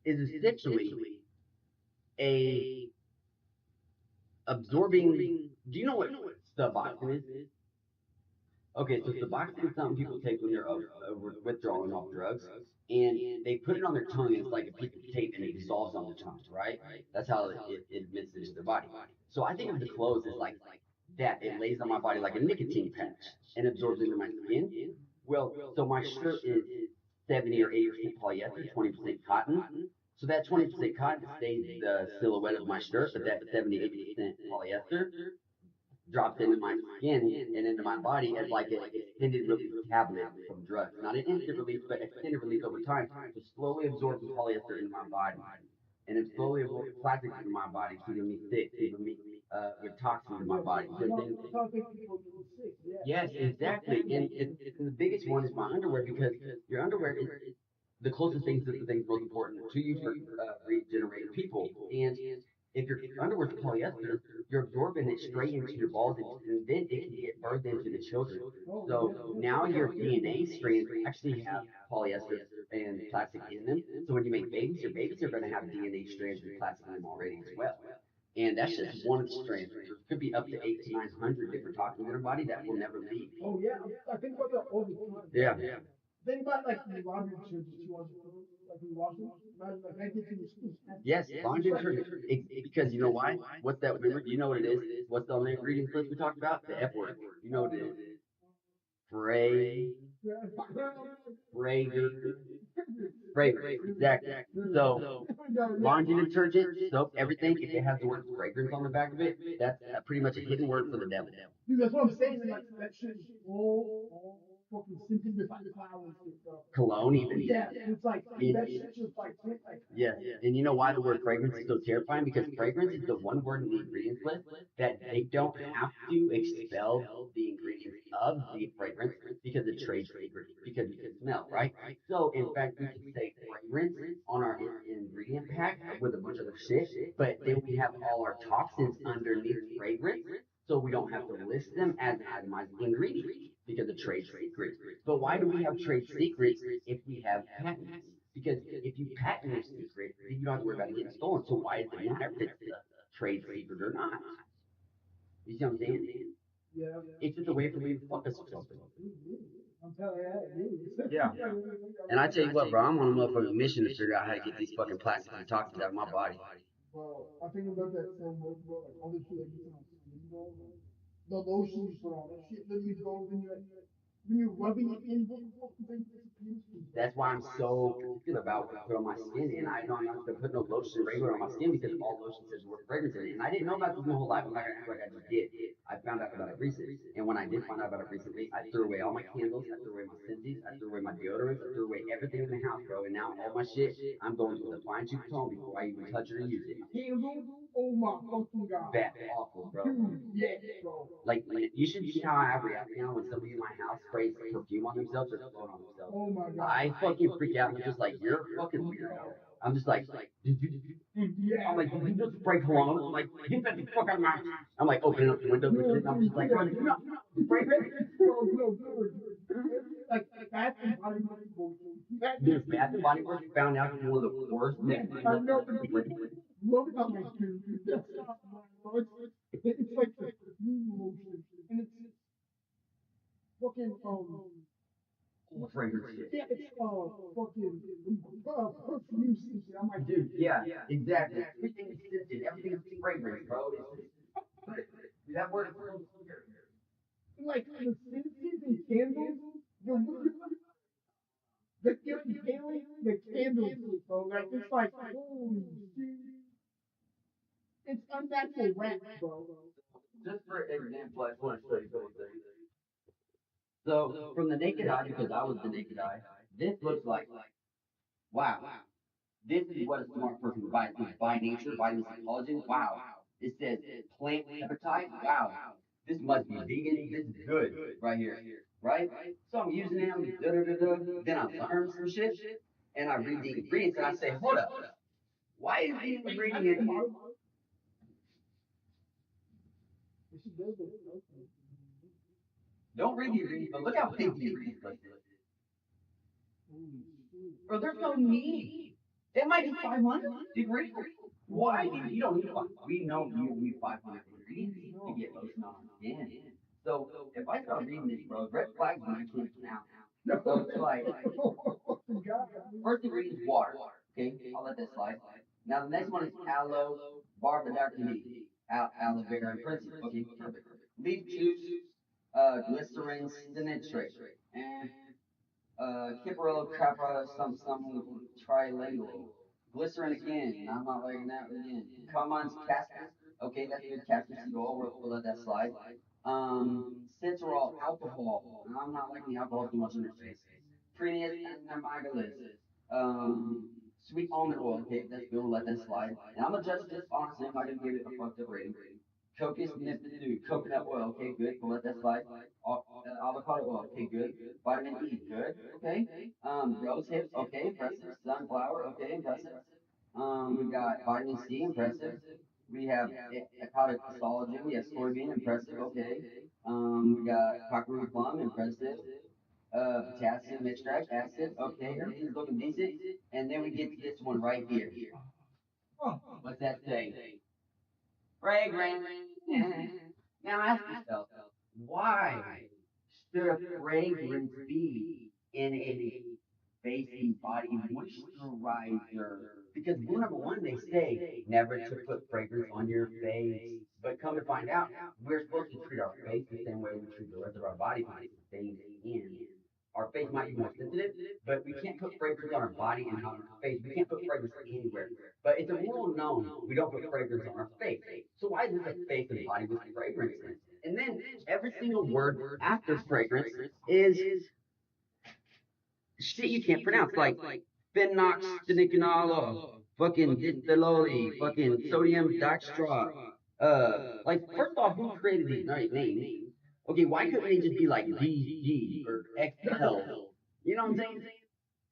is essentially a absorbing. Do you know what Suboxone is? Okay, so Suboxone is something people take when they're over withdrawing off drugs, and they put it on their tongue, and it's like a piece of tape, and it dissolves on their tongue, right? That's how it admits into their body. So I think of the clothes as like that. It lays on my body like a nicotine patch and absorbs into my skin. Well, so my shirt is 70 or 80% polyester, 20% cotton. So that 20% cotton stays the silhouette of my shirt, but that 70, 80% polyester drops into my skin and into my body as like an extended release tablet from drugs. Not an instant release, but extended release over time to slowly absorb the polyester into my body. And it slowly absorbs plastics into my body, keeping me sick, keeping me with toxins in my body. Good things. Yes, exactly. And the biggest one is my underwear because your underwear is the closest things to the things most important to you for regenerating people. And if your underwear is polyester, you're absorbing it straight into your balls, and then it can get birthed into the children. So now your DNA strands actually have polyester and plastic in them. So when you make babies, your babies are going to have DNA strands with plastic in them already as well. And that's just one of the strands. There could be up to 8 to 900 different toxins in our body that will never leave. Yeah. Yes, laundry detergent. Because you know why? What's that? Remember? You know what it is? What's on the ingredients list we talked about? The F word. You know what it is? Fray, fragrance, fragrance. Exactly. So laundry detergent, soap, everything. If it has the word fragrance on the back of it, that's pretty much a hidden word for the devil. Cologne, even. Yes, and you know why the word fragrance is so terrifying? Because fragrance is the one word in the ingredients list that they don't have to expel the ingredients of the fragrance because it's trade secret, because you can smell, right? So, in fact, we could say fragrance on our ingredient pack with a bunch of other shit, but then we have all our toxins underneath fragrance, so we don't have to list them as an itemized ingredient because of trade secrets. But why do we have trade secrets if we have patents? Because if you patent your secret, then you don't have to worry about it getting stolen. So why does it matter if it's a trade secret or not? You see what I'm saying? It's just a way for them to fuck us or something. Yeah. And I tell you what, bro, I'm on a motherfucking mission to figure out how to get these fucking plastics and toxins out of my body. That's why I'm so particular about what I put on my skin, and I don't have to put no lotion regular on my skin because all lotion says the word fragrance in it. And I didn't know about this my whole life. I'm not gonna act like I just did. I found out about it recently, and when I did find out about it recently, I threw away all my candles, I threw away my scentsies, I threw away my deodorants, I threw away everything in the house, bro. And now all my shit, I'm going with a fine tooth comb before I even touch it or use it. Bad, awful, bro. Like you should see how I react now when somebody in my house sprays perfume on themselves or cologne on themselves. I fucking freak out and I'm just like, you're a fucking weirdo. I'm just like, I'm like, did you just spray cologne? Like, get that the fuck out of my house. I'm like opening up the windows and shit. And I'm just like, no, no, spray it. Dude, Bath and Body Works found out to be one of the worst things. Fragrance shit. Dude, yeah, exactly. Everything is scented. Everything is fragrance, bro. It's just, that word is so scary. Just for example, I just want to show you a couple things. So, from the naked eye, because I was the naked eye, this looks like, wow, this is what a smart person would buy. It says by nature, vitamin C collagen. Wow. It says plant peptide. Wow. This must be vegan. This is good right here. Right? So I'm using them, da da da da. Then I learn some shit and I read the ingredients and I say, hold up, why is the ingredient? Don't read the ingredients, but look how big the ingredients list is. Bro, there's no need. It might be 500 degrees. Why? You don't need 5. We know you don't need 500 ingredients to get lotion on skin. So if I start reading this, bro, red flags when I can't pronounce. So it's like, first ingredient is water. Okay, I'll let that slide. Now the next one is aloe barbadacryl, aloe vera and princeton. Okay, perfect. Leaf juice, glycerin, citrate, and Kipperell, Capra, some trilingual. Glycerin again. I'm not liking that again. Commons castor. Okay, that's good. Castor seed oil. We'll let that slide. Citrol alcohol. I'm not liking the alcohol too much in their face. Prius animagalis. Sweet almond oil. Okay, that's good. We'll let that slide. And I'm gonna judge this honestly. I'm not gonna give it a fucked up rating. Coconut dude, coconut oil. Okay, good. We'll let that slide. Avocado oil. Okay, good. Vitamin E. Good. Okay. Rose hips. Okay, impressive. Sunflower. Okay, impressive. We got vitamin C. Impressive. We have hepatic collagen. We have soybean. Impressive. Okay. We got cockroach plum. Impressive. Potassium extract acid. Okay, everything's looking decent. And then we get to this one right here. What's that say? Fragrance. Now ask yourself, why should a fragrance be in a face and body moisturizer? Because rule number one, they say never to put fragrance on your face. But come to find out, we're supposed to treat our face the same way we treat the rest of our body because it's the same skin. Our face might be more sensitive, but we can't put fragrance on our body and not on our face. We can't put fragrance anywhere. But it's a rule known we don't put fragrance on our face. So why is this a face and body with fragrance in? And then every single word after fragrance is shit you can't pronounce, like phenoxyniconol, fucking distilloli, fucking sodium dextrose. Like first off, who created these names? Okay, why couldn't they just be like DG or XL? You know what I'm saying?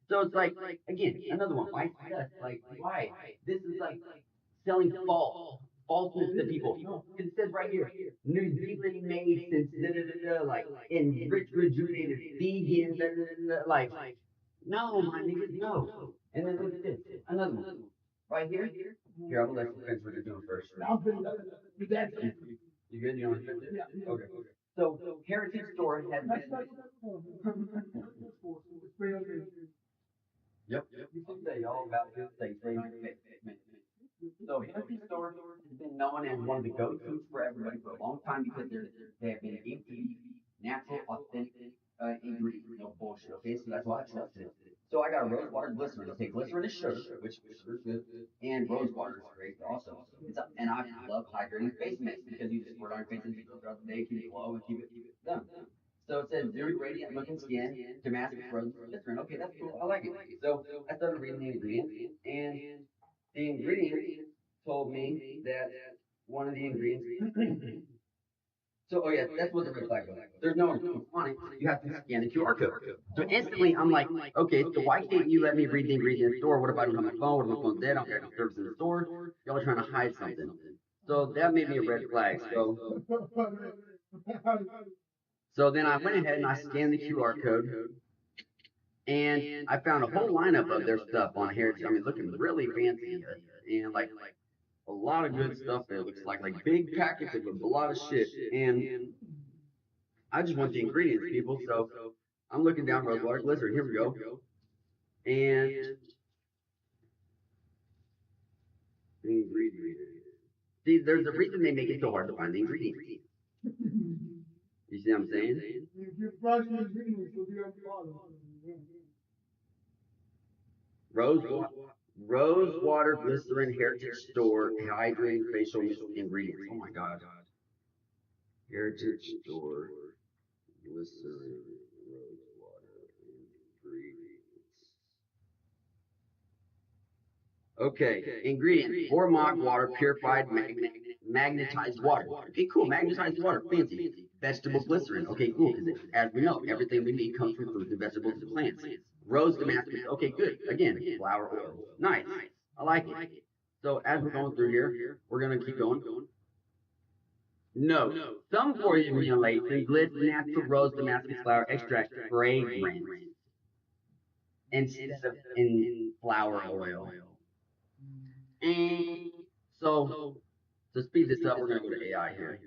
So it's like, again, another one. Why sus? Like, why? This is like selling falseness to people. It says right here, New Zealand made since da da da da, like enriched, rejuvenated, vegan, da da da da, like, no, my niggas, no. And then look at this, another one, right here. Here, I'm gonna let you finish what you're doing first. You good? You want to finish it? Okay. So, Heritage Store has been. Yep. I'll tell you all about this thing. So Heritage Store has been known as one of the go-tos for everybody for a long time because they have been able to be natural, authentic ingredients, no bullshit. Okay, so that's why I trusted it. So I got rose water glycerin. Okay, glycerin is sugar, which sugar is good, and rose water is great also. And I love hydrating face mist because you just squirt on your face and throughout the day, keep it glow and keep it done. So it says dewy, radiant looking skin, Damascus rose glycerin. Okay, that's cool. I like it. So I started reading the ingredients, and the ingredients told me that one of the ingredients. So, oh yeah, that's what the red flag was. There's no ingredients on it. You have to scan the QR code. So instantly, I'm like, okay, so why can't you let me read the ingredient in the store? What if I don't have my phone? What if my phone's dead? I don't got any service in the store. Y'all are trying to hide something. So that made me a red flag. So then I went ahead and I scanned the QR code, and I found a whole lineup of their stuff on Heritage. I mean, looking really fancy, and like a lot of good stuff. It looks like big packets of a lot of shit. And I just want the ingredients, people. So I'm looking down rosewater glycerin. Here we go. And the ingredients. See, there's a reason they make it so hard to find the ingredients. You see what I'm saying? Rose water. Rose water glycerin heritage store hydrating facial mist ingredients. Oh my god. Heritage store glycerin rose water ingredients. Okay, ingredients: Bormog water, purified magnetized water. Okay, cool. Magnetized water, fancy. Vegetable glycerin. Okay, cool. Because as we know, everything we need comes from fruits and vegetables and plants. Rose Damascus. Okay, good. Again, flower oil. Nice. I like it. So as we're going through here, we're gonna keep going. No, some formulation glitz natural rose Damascus flower extract fragrance. instead of in flower oil. And so to speed this up, we're gonna go to AI here.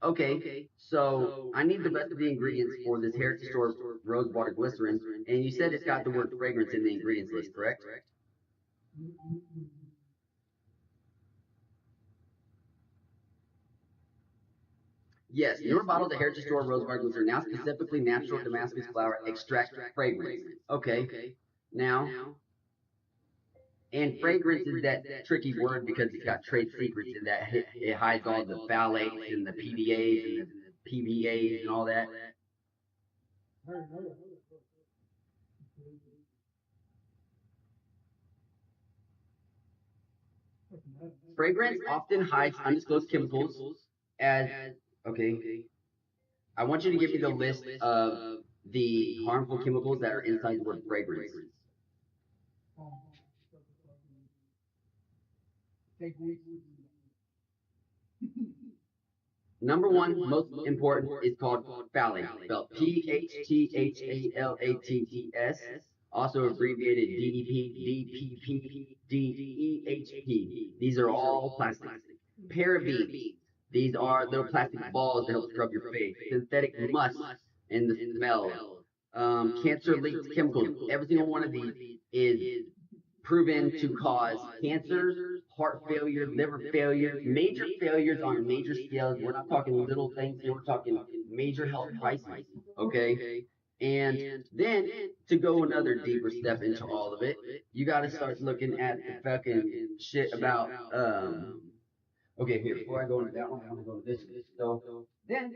Okay, so I need the rest of the ingredients for this Heritage Store rose water glycerin, and you said it's got the word fragrance in the ingredients list, correct? Yes, newer bottles of Heritage Store rose water glycerin, now specifically natural Damascus flower extract fragrance. Okay, now, and fragrance is that tricky word because it's got trade secrets in that it hides all the phthalates and the PDAs and the PBAs and all that. Fragrance often hides undisclosed chemicals as, okay, I want you to give me the list of the harmful chemicals that are inside the word fragrance. Number one, most important, is called phthalate, spelled PHTHALATES, also abbreviated DEP, DPP, DEHP. These are all plastics. Parabens, these are little plastic balls that help scrub your face. Synthetic musk and the smell. Cancer-linked chemicals. Every single one of these is proven to cause cancers, heart failure, liver failure, major failures on major scales. We're not talking little things here. We're talking major health crises. Okay. And then to go another deeper step into all of it, you got to start looking at the fucking shit about okay, here, before I go into that one, I want to go to this. So then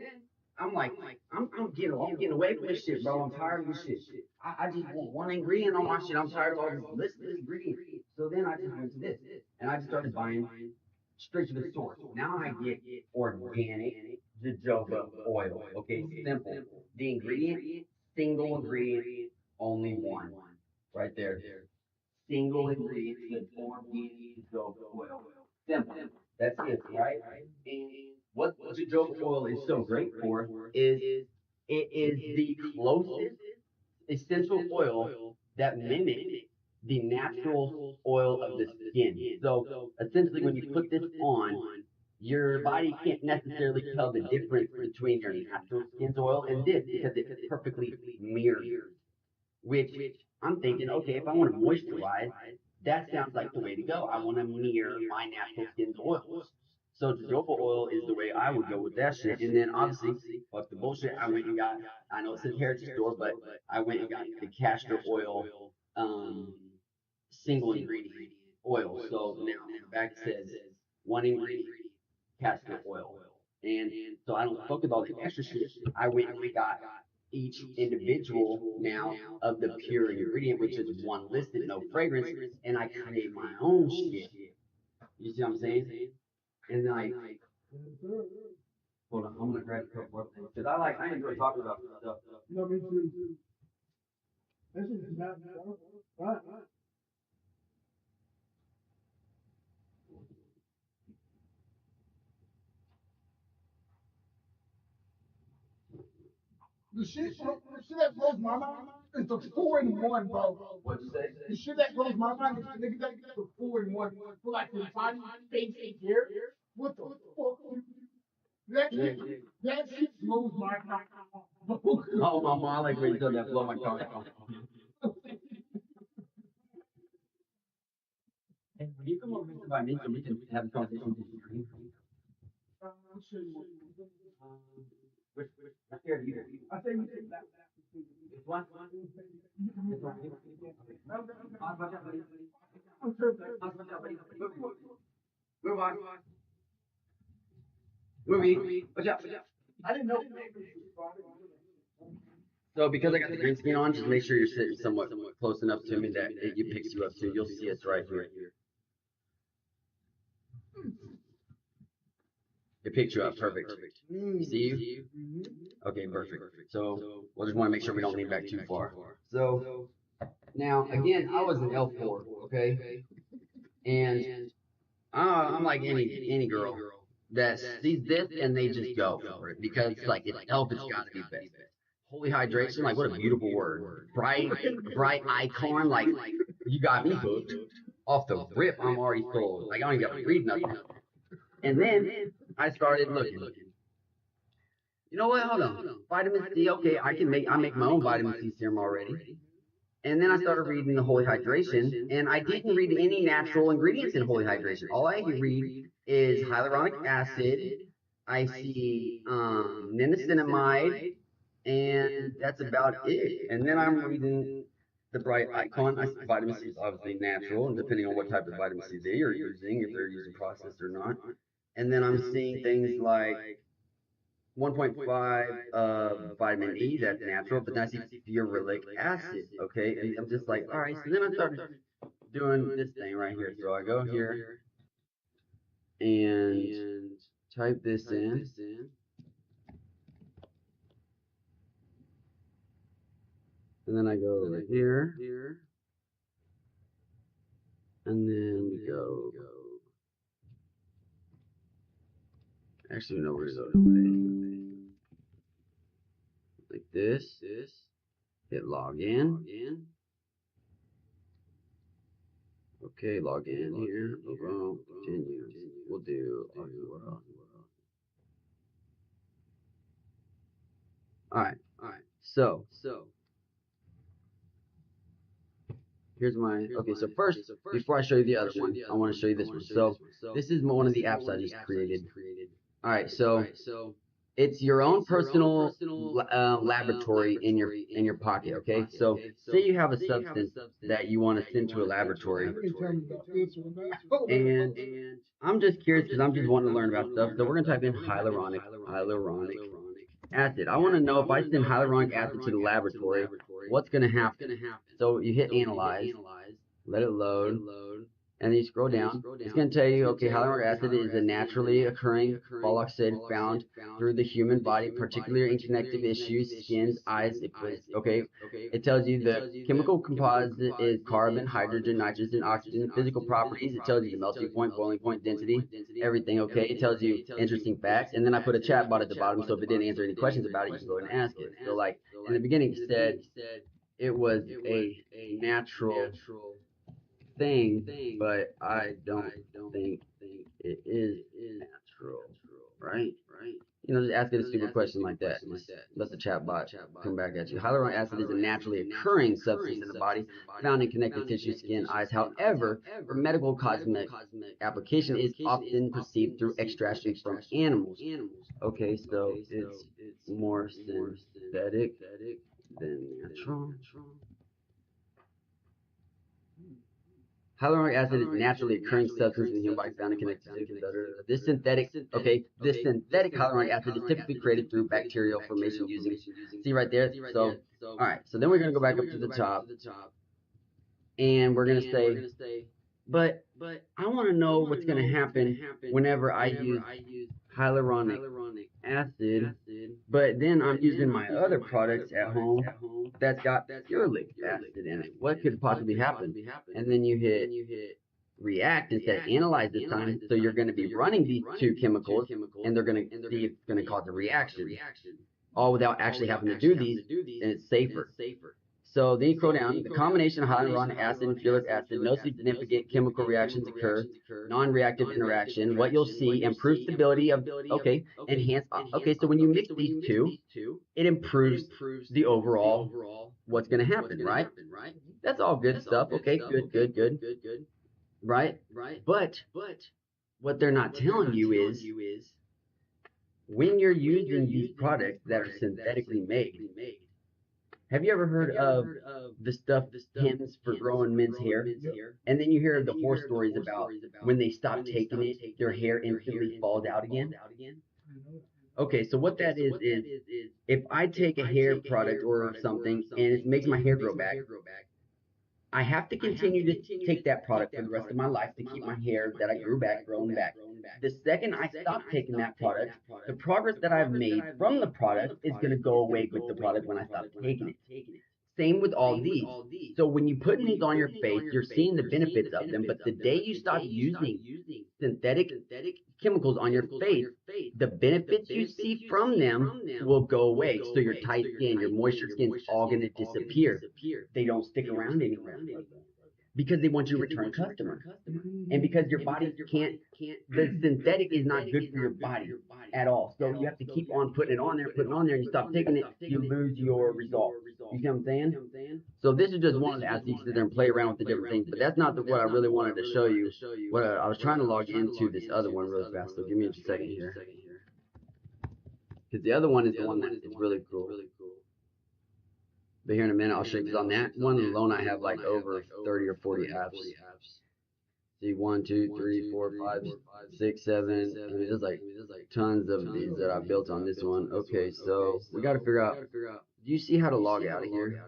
I'm like, I'm getting away from this shit, bro. I'm tired of this shit. I just want one ingredient on my shit. I'm tired of all this list of ingredients. So then I just went to this, and I just started buying straight to the source. Now I get organic jojoba oil. Okay, simple. The ingredient, single ingredient, only one. Right there, single ingredient with organic jojoba oil. Simple. That's it, right? And what jojoba oil is so great for is it is the closest essential oil that mimics the natural oil of the skin. So essentially, when you put this on, your body can't necessarily tell the difference between your natural skin's oil and this because it perfectly mirrors, which I'm thinking, okay, if I want to moisturize, that sounds like the way to go. I want to mirror my natural skin's oils. So jojoba oil is the way I would go with that shit. And then obviously, fuck the bullshit. I went and got, I know it says Heritage Store, but I went and got the castor oil, um, single ingredient oil. So now on the back it says one ingredient, castor oil. And so I don't fuck with all the extra shit. I went and got each individual now of the pure ingredient, which is one listed, no fragrance, and I create my own shit. You see what I'm saying? And then hold on, I'm gonna grab a couple of things because I enjoy talking about this stuff. The shit that blows my mind is the 4-in-1, bro. What'd you say? The shit that blows my mind is the niggas that get the 4-in-1 for like your body, face, and hair. What the fuck? That shit blows my mind. Oh, my mom, I like when you said that blow my mind. Hey, when you come over to my mentor, we can have a conversation with you. Which chair do you have? I say we take that. This one? This one? Watch out, buddy. Watch out, buddy. Move on. Movie. Watch out. I didn't know. So because I got the green screen on, just make sure you're sitting somewhat close enough to me that it picks you up too. You'll see us right here. It picks you up. Perfect. See you? Okay, perfect. So we'll just want to make sure we don't lean back too far. So now, again, I was an L4, okay? And I'm like any girl that sees this and they just go for it because it's like it's elf, it's got to be best. holy hydration, like what a beautiful word. Bright icon, like you got me hooked. Off the rip, I'm already sold. Like I don't even gotta read nothing. And then I started looking. You know what? Hold on. Vitamin C, okay, I make my own vitamin C serum already. And then I started reading the Holy Hydration, and I didn't read any natural ingredients in Holy Hydration. All I read is hyaluronic acid. I see niacinamide, and that's about it. And then I'm reading the bright icon. I see vitamin C is obviously natural, and depending on what type of vitamin C they are using, if they're using processed or not. And then I'm seeing things like 1.5 vitamin E, that's natural, but that's ferulic acid, okay? And I'm just like, all right, so then I started doing this thing right here. So I go here and type this in, and then I go over here, and then we go, actually, no, we're going to go like this, hit log in. Okay, log in here. Boom, continue. We'll do. All right. So here's my. Okay, so first, before I show you the other one, I want to show you this one. So this is one of the apps I just created. All right, so it's your own personal laboratory in your pocket. Okay, so say you have a substance that you want to send to a laboratory, and I'm just curious because I'm just wanting to learn about stuff. So we're gonna type in hyaluronic acid. I want to know if I send hyaluronic acid to the laboratory, what's gonna happen. So you hit analyze, let it load, and then you scroll down. It's going to tell you, okay, hyaluronic acid is a naturally occurring oxide found through the human body, particularly in connective tissues, skins, eyes. Okay. It tells you the chemical composite is carbon, hydrogen, nitrogen, oxygen, physical properties. It tells you the melting point, boiling point, density, everything. Okay. It tells you interesting facts. And then I put a chat bot at the bottom, so if it didn't answer any questions about it, you can go and ask it. So like in the beginning, it said it was a natural thing, but I don't think it is natural, right? You know, just ask it a stupid question like that. Just let the chat bot come back at you. Hyaluronic acid is a naturally occurring substance in the body, found in connective tissue, skin, eyes. However, for medical cosmetic application, is often perceived through extraction from animals. Okay, so it's more synthetic than natural. Hyaluronic acid is a naturally occurring substance in the human body found in connective tissue. This synthetic hyaluronic acid is typically created through bacterial formation using, see right there? So, all right, so then we're going to go back up to the top, and we're going to say, but I want to know what's going to happen whenever I use hyaluronic acid, but then I'm using my other products at home that's got ferulic acid in it. What could possibly happen? And then you hit react instead of analyze this time. So you're going to be running these two chemicals, and they're going to see if it's going to cause a reaction, all without actually having to do these, and it's safer. So then you scroll down, the combination of hyaluronic acid and ferulic acid, no significant chemical reactions occur, non-reactive interaction. What you'll see, improved stability of, okay, enhanced, okay, so when you mix these two, it improves the overall, what's going to happen, right? That's all good stuff. Okay, good, right? But what they're not telling you is when you're using these products that are synthetically made, have you ever heard of the stuff Hims for growing men's hair? And then you hear the horror stories about when they stop taking it, their hair instantly falls out again. Okay, so what that is if I take a hair product or something and it makes my hair grow back, I have to continue to take that product for the rest of my life to keep my hair that I grew back growing back. The second I stop taking that product, the progress that I've made from the product is going to go away with the product when I stop taking it. Same with all these. So when you put these on your face, you're seeing the benefits of them. But the day you stop using synthetic chemicals on your face, the benefits you see from them will go away. So your tight skin, your moisture skin's all going to disappear. They don't stick around anymore because they want you to return customer. And because your body can't, the synthetic is not good for your body at all. So you have to keep on putting it on there, and you stop taking it, you lose your results. You see what I'm saying? So this is just one of the aspects. You sit there and play around with the different things, but that's not what I really wanted to show you. What I was trying to log into this other one really fast, so give me a second here. Because the other one is the one that is really cool. But here in a minute, I'll show you, because on that one alone, I have like over 30 or 40 apps. See, 1, 2, 3, 4, 5, 6, 7. I mean, there's like tons of these that I built on this one. Okay, so we got to figure out, do you see how to log out of here?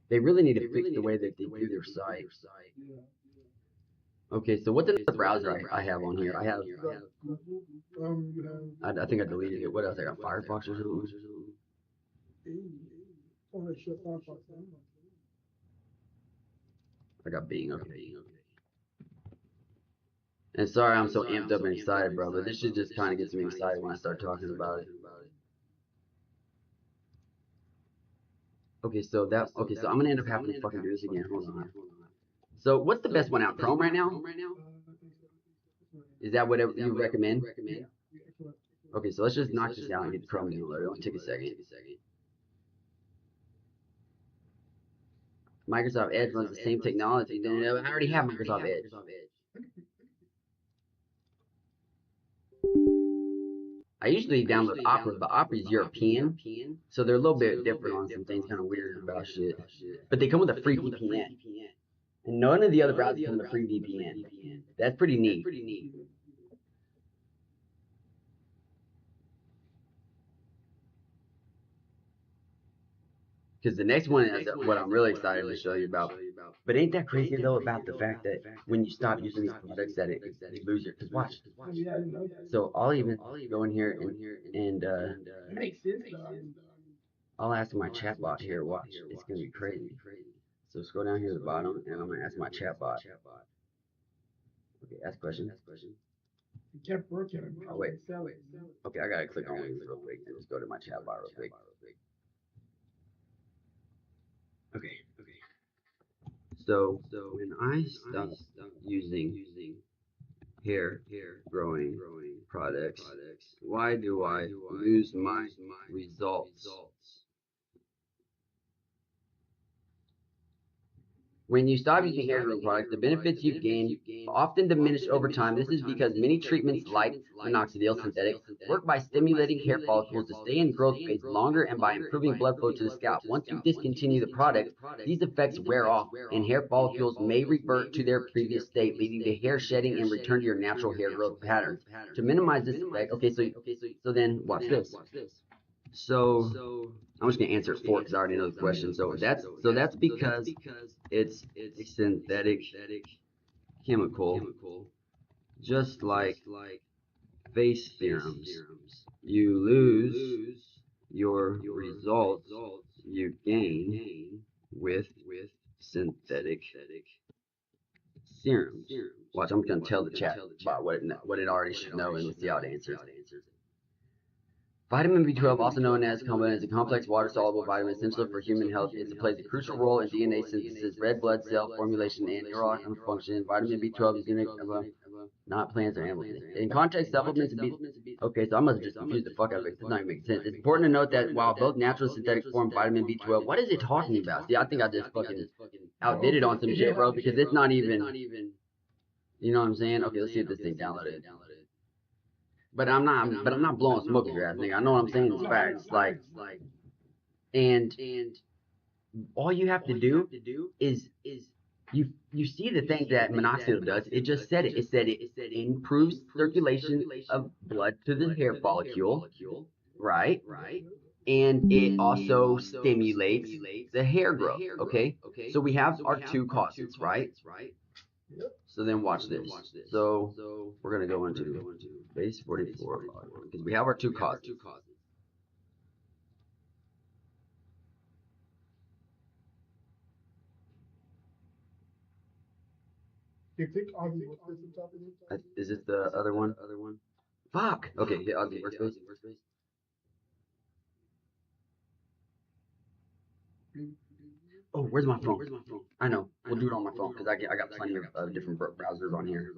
They really need to fix the way that they do their site. Okay, so what's another browser I have on here? I think I deleted it. What else? I got Firefox or something? I got Bing. Okay. And sorry, I'm so amped up and excited, bro, but this shit just kind of gets me excited when I start talking about it. Okay, so I'm gonna end up having to fucking do this again. Hold on. So what's the best one out? Chrome right now? Is that whatever you recommend? Okay, so let's just knock this out and get Chrome downloaded. It'll take a second. Microsoft Edge runs the same technology. I already have Microsoft Edge. I usually download Opera, but Opera is European, so they're a little bit different on some things, kind of weird about shit. But they come with a free VPN. And none of the other browsers come with a free VPN. That's pretty neat. Because the next one is what I'm really excited to show you about. But ain't that crazy though about the fact that when you stop using these products that you lose it? Because watch. So I'll even go in here and I'll ask my chatbot here. Watch. It's gonna be crazy. So scroll down here to the bottom, and I'm gonna ask my chatbot. Okay, ask question. It kept working. Oh wait. Okay, I gotta click on these real quick and just go to my chatbot real quick. Okay. So when I stop using hair growing products, why do I lose my results? When you stop using hair growing products, the benefits you've gained often diminish over time. This is because many treatments like minoxidil synthetic work by stimulating hair follicles to stay in growth phase longer and by improving blood flow to the scalp. Once you discontinue the product, these effects wear off and hair follicles may revert to their previous state, leading to hair shedding and return to your natural hair growth patterns. To minimize this effect, so then watch this. So I'm just gonna answer it for because I already know the question. So that's because it's a synthetic chemical, just like face serums. You lose your results you gain with synthetic serums. Watch, I'm gonna tell the chat about what it already should know, and let's see how it answers. Vitamin B12, also known as combined, is a complex water-soluble vitamin essential for human health. It plays a crucial role in DNA synthesis, red blood cell formulation, and neuronal function. Vitamin B12 is unique, not plants or animals. In context, supplements and okay, so I must have just confused the fuck out of it. It does not make sense. It's important to note that while both natural and synthetic form vitamin B12, what is it talking about? See, I think I just fucking outdid it on some shit, bro, because it's not even, you know what I'm saying? Okay, let's see if this thing downloaded. But I'm not blowing smoke at your ass, nigga. I know what I'm saying. It's facts. And all you have to do is you see the thing that minoxidil does. It just said it. It said it improves circulation of blood to the hair follicle, right? And it also stimulates the hair growth. Okay. So we have our two causes, right? So then watch this. So we're gonna go into base 44 because we have our two causes. You click on the workspace on top of it. Is this the other one? Fuck. Okay, hit Aussie workspace. Oh, where's my phone? I know. We'll do it on my phone because I got plenty of different browsers on here.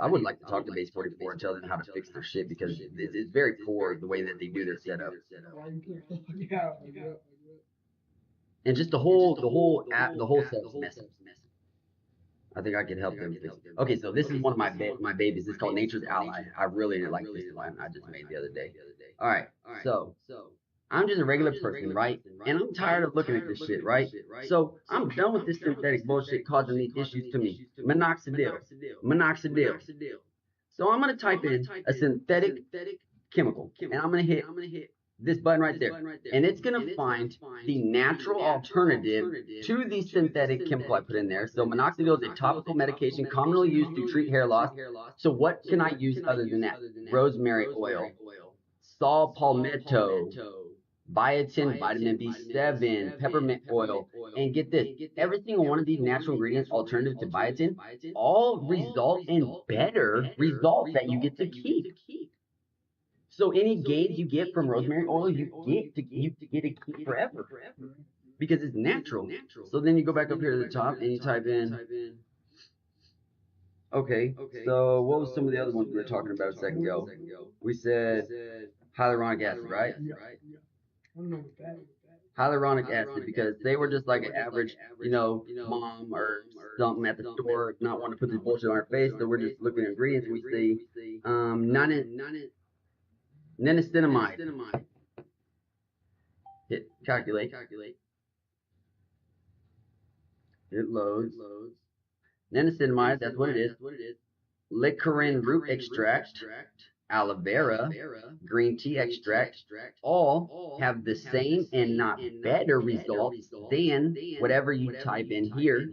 I would like to talk to Base 44 and tell them how to fix their shit because it's very poor the way that they do their setup. Yeah. And just the whole app, the whole setup's messy. I think I could help them fix it. Okay, so this is one of my babies. It's called Nature's Ally. I really like this one. I just made the other day. All right, so I'm just a regular person, right? And I'm tired of looking at this shit, right? So I'm done with this synthetic bullshit causing these issues to me. Minoxidil. So I'm gonna type in a synthetic chemical, and I'm gonna hit this button right there, and it's gonna find the natural alternative to the synthetic chemical I put in there. So minoxidil is a topical medication commonly used to treat hair loss. So what can I use other than that? Rosemary oil, saw palmetto, biotin, vitamin B7, peppermint oil, and get this, every single one of these natural ingredients alternative to biotin all result in better results that you get to keep. So any gains you get from rosemary oil, you get to keep forever because it's natural. So then you go back up here to the top and you type in. Okay, so what was some of the other ones we were talking about a second ago? We said hyaluronic acid, right? Yeah. I don't know what that is. Hyaluronic acid because they were just like an average, mom or something at the store, not want to put this bullshit on her face. So we're just looking at ingredients. We see niacinamide. Hit calculate. It loads. Niacinamide, that's what it is. Liquorin root extract, aloe vera, green tea extract, all have the same and not better results than whatever you type in here.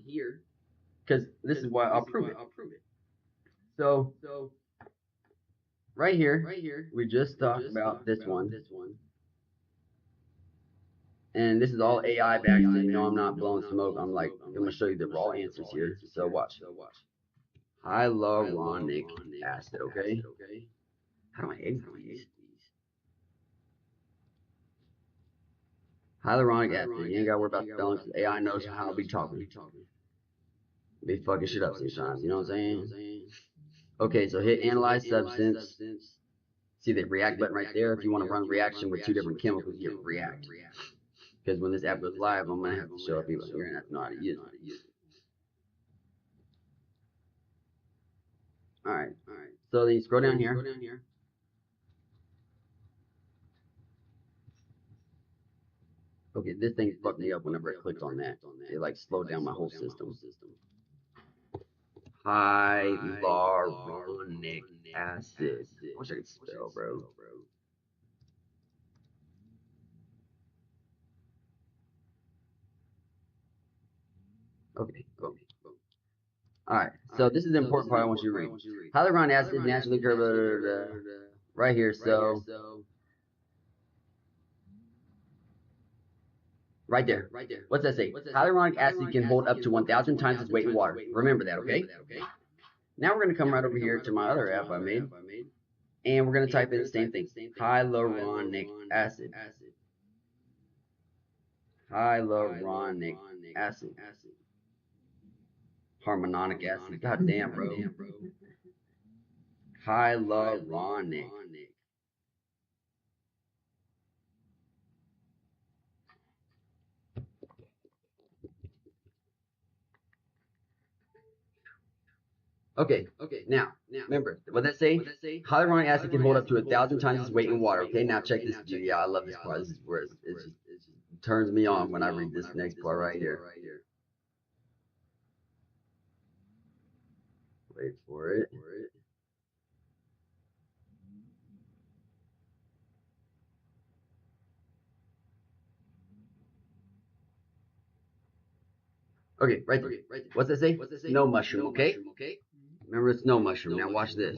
Because this is why I'll prove it. So, right here, we just talked about this one. And this is all AI back, so you know I'm not blowing smoke. I'm going to show you the raw answers here. So, watch. Hyaluronic acid, okay? How do I exit these? Hyaluronic acid. You ain't gotta worry about spelling because AI knows how I'll be talking. Be fucking shit up sometimes, you know what I'm saying? Okay, so hit analyze substance. See the react button right there? If you want to run a reaction with two different chemicals, you hit react. Because when this app goes live, I'm gonna have to show people you're gonna have to know how to use it. Alright. So then you scroll down here. Okay, this thing fucked me up whenever I clicked on that. It like slowed down my whole system. Hyaluronic acid. I wish I could spell, bro. Okay, boom. Alright, so this is the important part I want you to read. Hyaluronic acid naturally occurs right here, so right there. What's that say? Hyaluronic acid can hold up to 1,000 times its weight in water. Remember that, okay? Now we're going to come right over here to my other app I made, and we're going to type in the same thing. Hyaluronic acid. Hyaluronic acid. Harmonic acid. God damn, bro. Hyaluronic. Okay, now, remember, what that say? Hyaluronic acid can hold up to 1,000 times its weight in water. Okay, now check this. Yeah, I love this part. This is where it just turns me on when I read this next part right here. Wait for it. Okay, right there. What's that say? Snow mushroom, okay? Remember it's snow mushroom. Now watch this.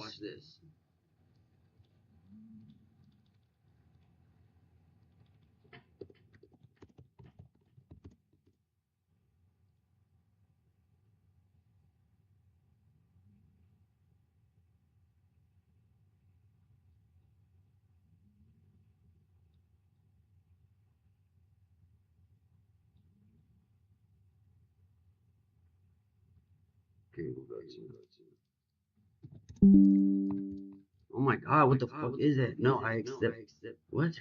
Okay, we'll go to. Oh my god, what the fuck is that? No, I accept. What?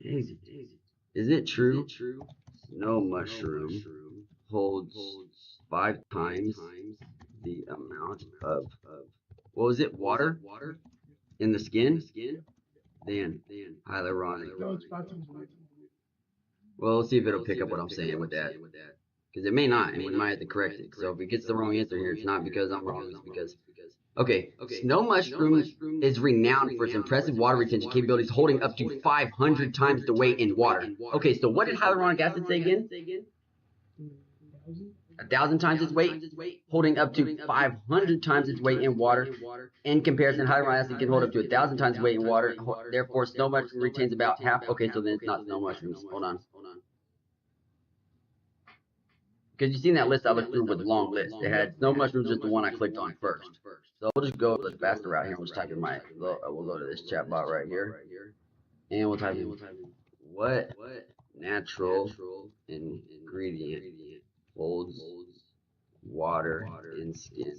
Exit. Is it true? Snow mushroom holds 5 times the amount of, what was it, water in the skin than hyaluronic. No, it's 5 times weight. Well, let's see if it'll pick up what I'm saying with that. Because it may not, and we might have to correct it. So if it gets the wrong answer here, it's not because I'm wrong, it's because. Okay, snow mushroom is renowned for its impressive water retention capabilities, holding up to 500 times the weight in water. Okay, so what did hyaluronic acid say again? 1,000 times its weight, holding up to 500 times its weight in water. In comparison, hyaluronic acid can hold up to 1,000 times its weight in water. Therefore, snow mushroom retains about half. Okay, so then it's not snow mushrooms. Hold on. Because you seen that list I looked through with a long list. It had snow mushrooms, just the one I clicked on first. So we'll just go the faster route here. We'll just type in we'll go to this chat bot right here. And we'll type in, what natural ingredient holds water in skin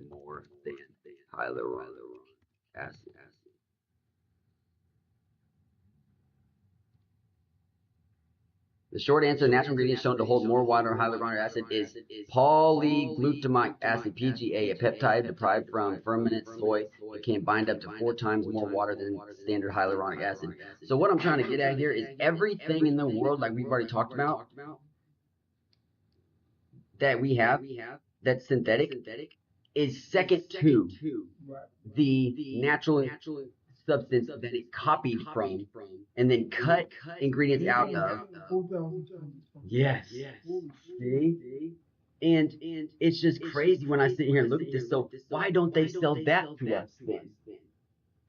more than hyaluronic acid? The short answer, the natural ingredient shown to hold more water than hyaluronic acid is polyglutamic acid, PGA, a peptide derived from fermented soy. It can bind up to 4 times more water than standard hyaluronic acid. So what I'm trying to get at here is everything in the world, like we've already talked about, that we have that's synthetic is second to the natural substance that it copied from and then cut ingredients out of. 4,000 times. Yes. See? And it's just crazy when I sit here and look at this. So why don't they sell that to us then?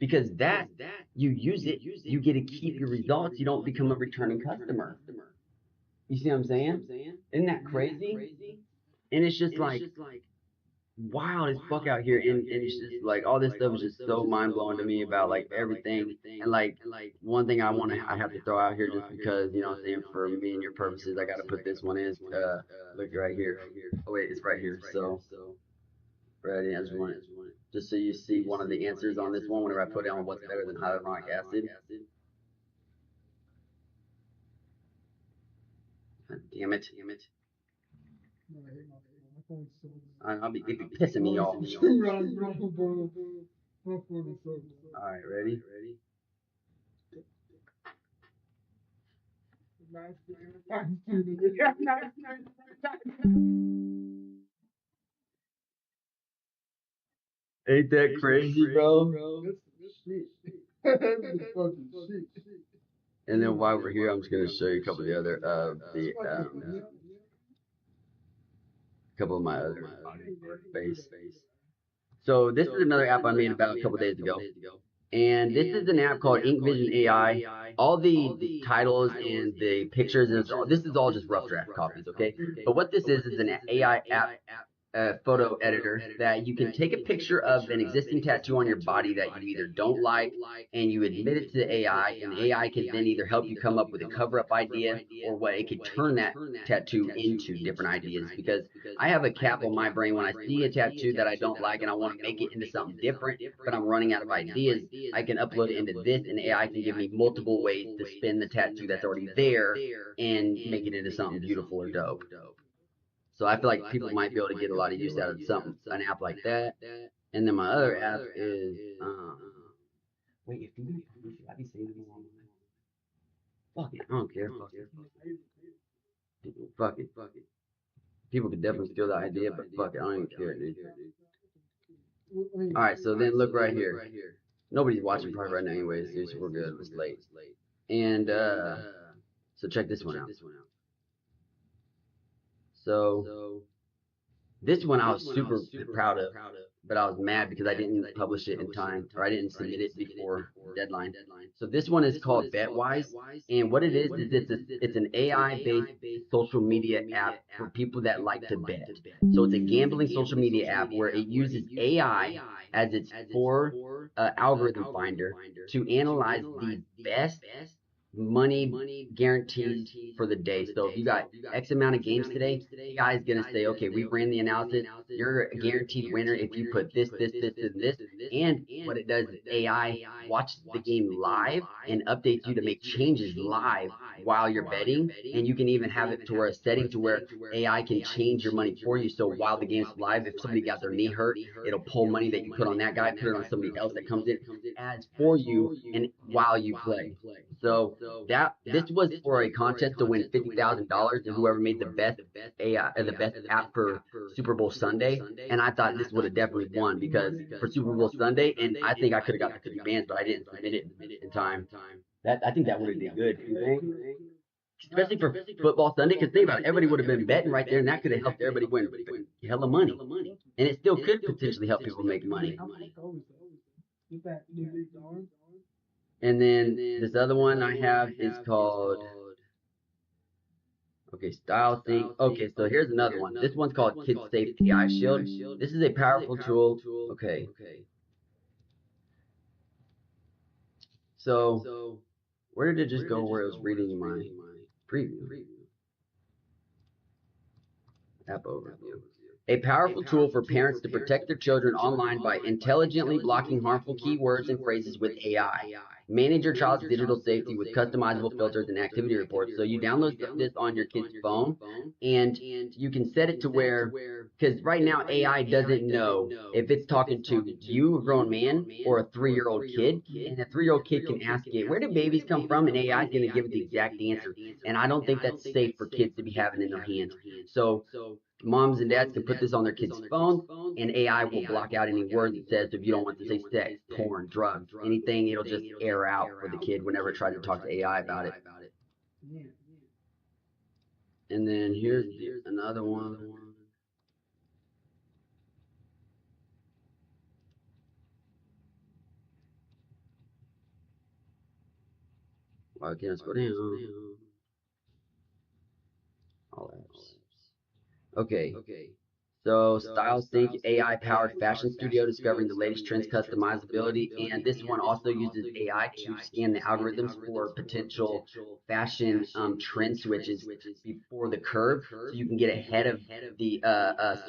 Because that, you use it, you get to keep your results. You don't become a returning customer. You see what I'm saying? Isn't that crazy? And it's just like wild as fuck out here. And it's just like all this stuff is just so mind blowing to me about like everything. And like one thing I have to throw out here just because, you know what I'm saying, for me and your purposes, I got to put this one in. Look right here. Oh, wait, it's right here. So, ready, I just want it. Just so you see one of the answers on this one whenever I put down what's better than hyaluronic acid. God damn it. It'd be pissing me off. All right, ready? Ain't that crazy, bro? And then while we're here, I'm just gonna show you a couple of the other couple of my other base. So this is another app I made about a couple days ago. And this is an app called InkVision AI. All the titles and the pictures, this is all just rough draft copies, okay? But what this is an AI app photo editor that you can take a picture of an existing tattoo on your body that you either don't like and you admit it to the AI, and the AI can then either help you come up with a cover-up idea or what it could turn that tattoo into different ideas. Because I have a cap on my brain when I see a tattoo that I don't like and I want to make it into something different, but I'm running out of ideas. I can upload it into this, and AI can give me multiple ways to spin the tattoo that's already there and make it into something beautiful or dope. So I feel like people might be able to get a lot of use out of an app like that. And then my other app is wait, if you should I be saving them online? Fuck it, I don't care. Fuck it. People could definitely steal the idea, but fuck it, I don't even care, dude. All right, so then look right here. Nobody's watching probably right now, anyways, dude. So we're good. It's late. And so check this one out. So this one I was super proud of, but I was mad because I didn't publish it in time, or I didn't submit it before the deadline. So this one is called BetWise, and what it is it's an AI-based social media app for people that like to bet. So it's a gambling social media app where it uses AI as its core algorithm finder to analyze the best money guarantees for the day. So if you got X amount of games today, AI is going to say, okay, we ran the analysis. You're a guaranteed winner if you put this, and this. And what it does is AI watches the game live and updates you to make changes live while you're betting. And you can even have it to where a setting to where AI can change your money for you. So while the game's live, if somebody got their knee hurt, it'll pull money that you put on that guy, put it on somebody else that comes in, adds for you, and while you play. So that this was for a contest to win $50,000, and whoever made the best AI, the best app for Super Bowl Sunday. And I thought this would have definitely won because for Super Bowl Sunday, and I think I could have got the 50 bands, but I didn't submit it in time. That I think that would have did good. You think? Especially for football Sunday, because think about it, everybody would have been betting right there, and that could have helped everybody win hella money, and it still could potentially help people make money. And then this other one I have is called, okay, Style Sync. Okay, so here's another one. This one's called Kid Safe AI Shield. This is a powerful tool. Okay, so where did it just go where it was reading my preview? App overview. A powerful tool for parents to protect their children online by intelligently blocking harmful keywords and phrases with AI. Manage your child's digital safety with customizable filters and activity reports. So you download this on your kid's phone, and you can set it to where, because right now AI doesn't know if it's talking to you, a grown man, or a 3-year-old kid. And a 3-year-old kid can ask it, where do babies come from? And AI is going to give it the exact answer. And I don't think that's safe for kids to be having in their hands. So moms and dads can put this on their kids' phones, and AI will block out any words it says. If you don't want to say sex, porn, drugs, anything, it'll just air out for the kid whenever it tries to talk to AI about it. And then here's another one. Why can't I scroll down? All apps. Okay. So Style Sync AI powered fashion studio discovering the latest trends, customizability, and this one also uses AI to scan the algorithms for potential fashion trend switches before the curve, so you can get ahead of the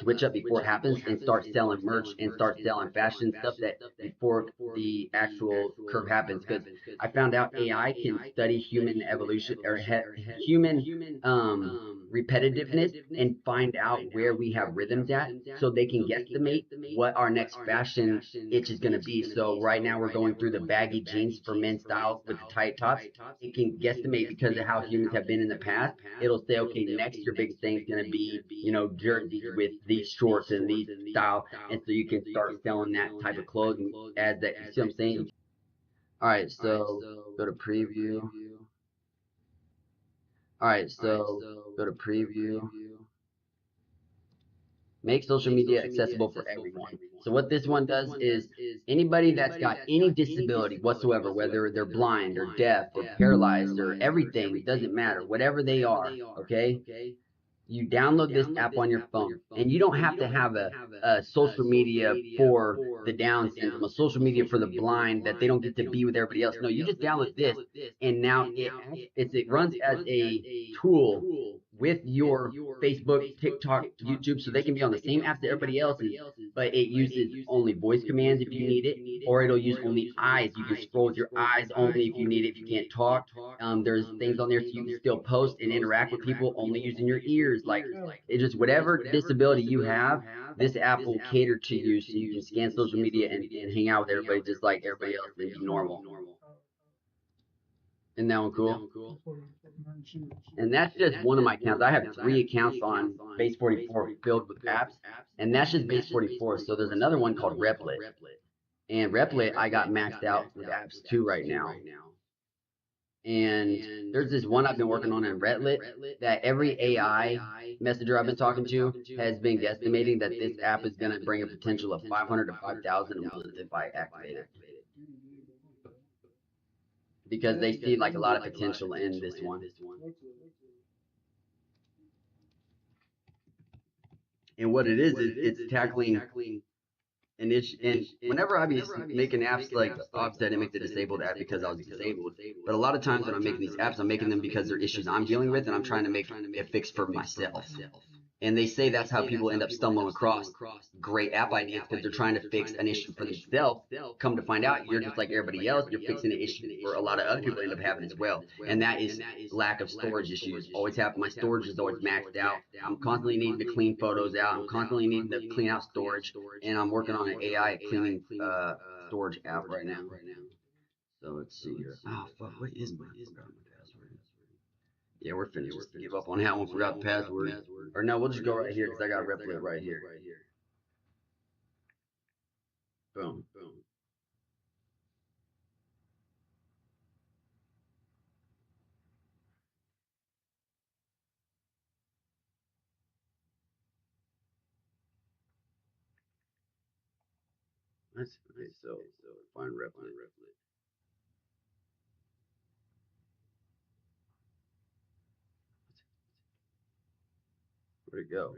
switch up before it happens and start selling merch and start selling fashion stuff that before the actual curve happens. Because I found out AI can study human evolution or human repetitiveness and find out where we have rhythms at, so they can guesstimate what our next fashion itch is going to be. So right now we're going through the baggy jeans for men's styles with the tight tops. It can guesstimate because of how humans have been in the past. It'll say, okay, next your biggest thing is going to be, jerseys with these shorts and these style. And so you can start selling that type of clothing as that. You see what I'm saying? All right, so go to preview. All right, so go to preview. Make social media accessible for everyone. So what this one does is anybody that's got any disability whatsoever, whether they're blind or deaf or paralyzed or everything, doesn't matter, whatever they are, okay? You download this app on your phone, and you don't have to have a social media for the Down syndrome, a social media for the blind that they don't get to be with everybody else. No, you just download this, and now it runs as a tool with your Facebook, TikTok, YouTube, so they can be on the same apps that everybody else is, but it uses only voice commands if you need it, or it'll use only eyes. You can scroll with your eyes only if you need it, if you can't talk. There's things on there so you can still post and interact with people only using your ears. Like, it's just whatever disability you have, this app will cater to you, so you can scan social media and hang out with everybody just like everybody else and be normal. Isn't that one cool? And that's just one of my accounts. I have 3 accounts on Base 44 filled with apps, and that's just Base 44. So there's another one called Replit. And Replit, I got maxed out with apps too right now. And there's this one I've been working on in Retlit that every AI messenger I've been talking to has been guesstimating that this app is going to bring a potential of 500 to 5,000 a month if I activate it, because they see like a lot of potential in this one. And what it is it's tackling an issue. And whenever I be making apps, like obviously I didn't make the disabled app because I was disabled, but a lot of times when I'm making these apps, I'm making them because they're issues I'm dealing with, and I'm trying to make a fix for myself. And they say that's how people end up stumbling across great app ideas, because they're trying to fix an issue for themselves. Come to find out, you're just like everybody else. You're fixing an issue for a lot of other people end up having as well. And that is lack of storage issues. Always have my storage is always maxed out. I'm constantly needing to clean photos out. I'm constantly needing to clean out storage. And I'm working on an AI cleaning storage app right now. So let's see here. Oh fuck, what is my password? Yeah, we're finished. Just give up on that one. Forgot the password. Or no, we'll just go right here because I got Replit right here. Boom. Let's see. Okay, so find Replit. Where'd it go?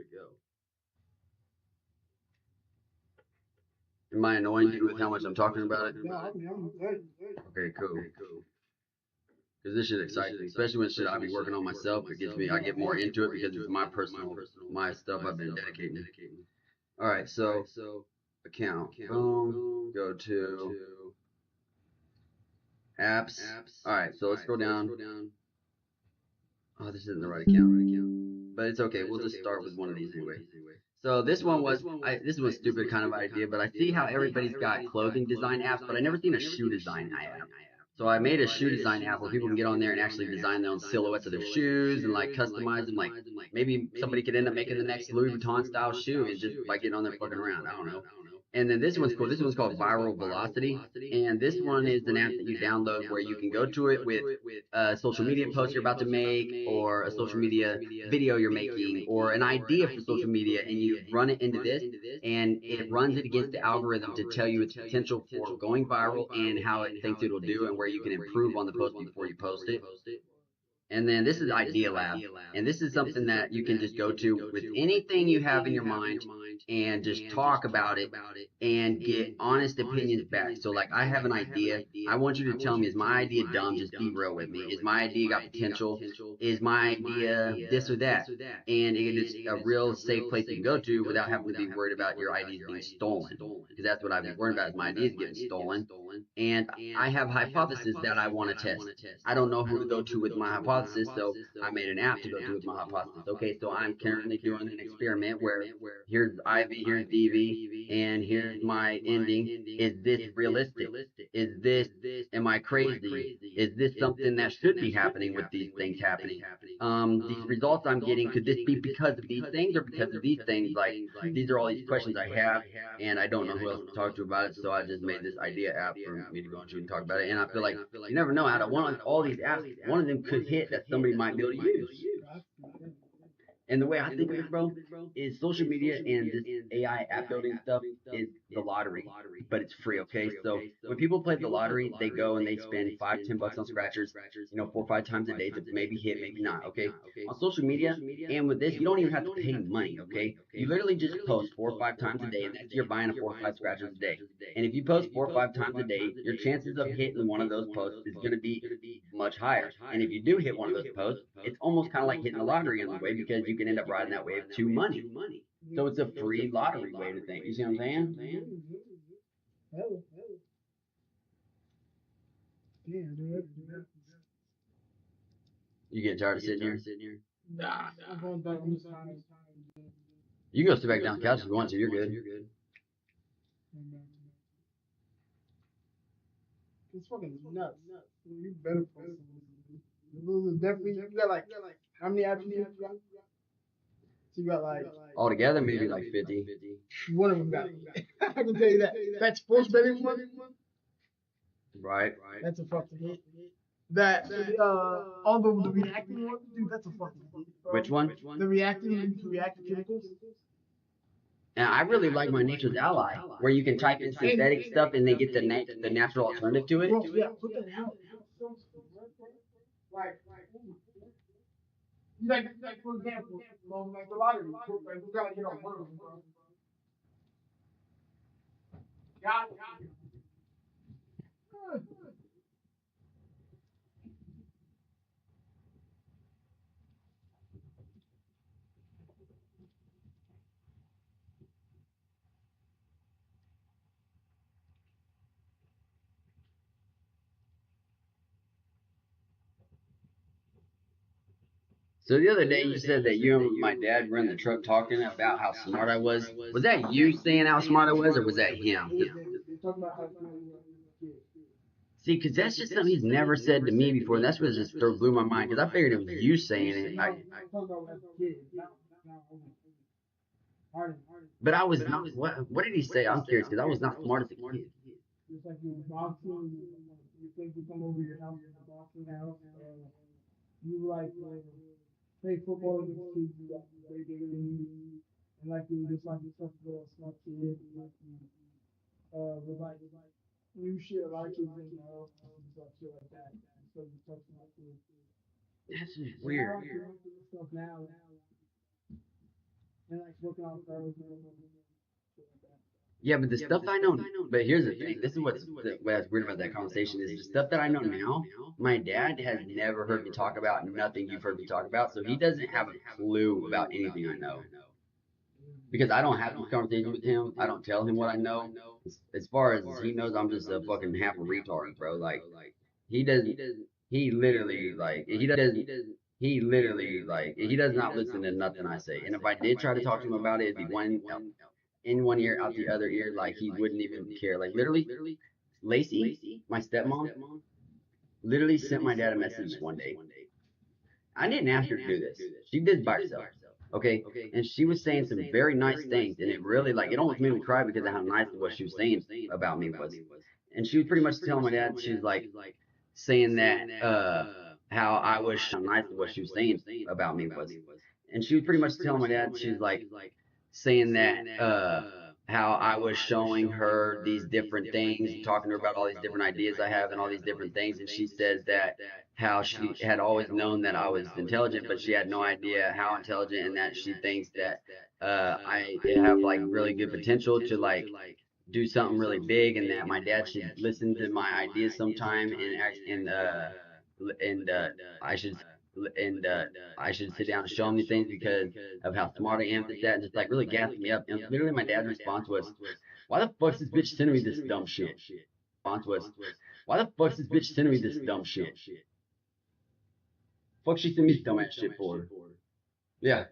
Am I annoying you with how much I'm talking about it? No, I'm good. Okay, cool. Because this shit excites me, especially when shit I be working on myself. It gets me, I get more into it because it's my personal, my stuff I've been dedicating. All right, so account, boom, go to apps. All right, so let's scroll down. Oh, this isn't the right account, but it's okay. We'll just start with one of these anyway. So this one was, this was a stupid kind of idea, but I see how everybody's got clothing design apps, but I never seen a shoe design app. So I made a shoe design app where people can get on there and actually design their own silhouettes of their shoes and like customize them. Like maybe somebody could end up making the next Louis Vuitton style shoe and just by getting on there fucking around. I don't know. And then this one's cool. This one's called Viral Velocity, and this one is an app that you download where you can go to it with a social media post you're about to make, or a social media video you're making, or an idea for social media, and you run it into this, and it runs it against the algorithm to tell you its potential for going viral and how it thinks it'll do, and where you can improve on the post before you post it. And then this is Idea Lab. And this is something that you can just go to with anything you have in your mind and just talk about it and get honest opinions back. So, like, I have an idea. I want you to tell me, is my idea dumb? Just be real with me. Is my idea got potential? Is my idea this or that? And it is a real safe place you can go to without having to be worried about your ideas being stolen. Because that's what I've been worried about, is my ideas getting stolen. And I have hypotheses that I want to test. I don't know who to go to with my hypothesis, so I made an app to go to with my hypothesis. Okay, so I'm currently doing an experiment where here's Ivy, here's DV, and here's my ending. Is this realistic? Is this, am I crazy? Is this something that should be happening with these things happening? These results I'm getting, could this be because of these things or because of these things? Like, these are all these questions I have, and I don't know who else to talk to about it, so I just made this idea app for me to go into and talk about it. And I feel like you never know, out of all these apps, one of them could hit that somebody might be able to use. And the way I think of it, bro, is social media and this AI app building stuff is the lottery, but it's free. Okay, so when people play the lottery, they go and they spend $5, $10 on scratchers, 4 or 5 times a day to maybe hit, maybe not. Okay, on social media and with this, you don't even have to pay money. Okay, you literally just post 4 or 5 times a day, and that's you're buying a 4 or 5 scratchers a day. And if you post 4 or 5 times a day, your chances of hitting one of those posts is going to be much higher. And if you do hit one of those posts, it's almost kind of like hitting the lottery in a way, because you can end up riding that wave to money. So it's a free lottery way to think. You see what I'm saying? Hell, damn, dude. You get tired of sitting here? Nah, I'm going back on this time. You can go sit back down the couch if you want to. You're good. It's fucking nuts. You better post something. Those are definitely, you got like, how many apps you got? So you got like, Altogether, maybe like 50. one of them got it. I can tell you that. That's sports betting one. Right. That's a fucking hit. that all the reacting ones, dude, that's a fucking hit, Which bro. one? The reacting, you can react to chemicals. And I really like my Nature's Ally, where you can type in synthetic stuff and they get the natural alternative to it. Bro, yeah, put that out. So like, like for example, like the lottery, like we gotta get on one of them, bro. Got So the other day you said that you and my dad were in the truck talking about how smart I was. Was that you saying how smart I was, or was that him? they talk about how smart you are as a kid. See, because that's just something he's never said to me before, and that's what just blew my mind. Because I figured it was you saying it. No, I'm talking about as a kid. Now, harder. But I was not. What did he say? I'm curious because I was not smart as a kid. Just like you boxing, you think you come over your house, the boxing house, you like play football against kids you like way bigger than you, and like you just like yourself a little smart kid, like you with like new shit a lot of kids didn't know, and stuff shit like that. So you touch my kid. That's just And I weird. like to look at this stuff now and like working on cars and shit like that. Yeah, but the stuff I know. But here's the thing. This is what's weird about that conversation is the stuff that I know now. My dad has never heard me talk about nothing you've heard me talk about, so he doesn't have a clue about anything I know. Because I don't have these conversations with him. I don't tell him what I know. As far as he knows, I'm just a fucking half a retard, bro. Like he doesn't. He literally like he doesn't. He literally like he does not listen to nothing I say. And if I did try to talk to him about it, it'd be one in one ear out the other ear. Like he wouldn't even care. Like literally, Lacey, my stepmom, literally sent my dad a message one day. I didn't ask her to do this. She did by herself. Okay. And she was saying some very nice things. And it really, like, it almost made me cry because of how nice what she was saying about me was. And she was pretty much telling my dad, she's like, saying that, how I was how nice what she was saying about me was. And she was pretty much telling my dad, she's like, saying that, how I was showing her these different things, talking to her about all these different ideas I have and all these different things. And she said that how she had always known that I was intelligent, but she had no idea how intelligent, and that she thinks that I have like really good potential to like do something really big, and that my dad should listen to my ideas sometime and act and I should and I should sit down and show him these things because of how smart I am, this, that, and just like really gassed me up. And literally, my dad's response was, "Why the fuck's this bitch sending me this dumb shit?" "Why the fuck's this bitch sending me this dumb shit? Fuck, she sent me this dumbass shit for." Yeah,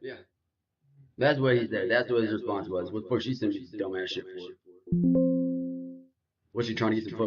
that's what he said. That's what his response was. What the fuck she sent me this dumbass shit for? Was she trying to get some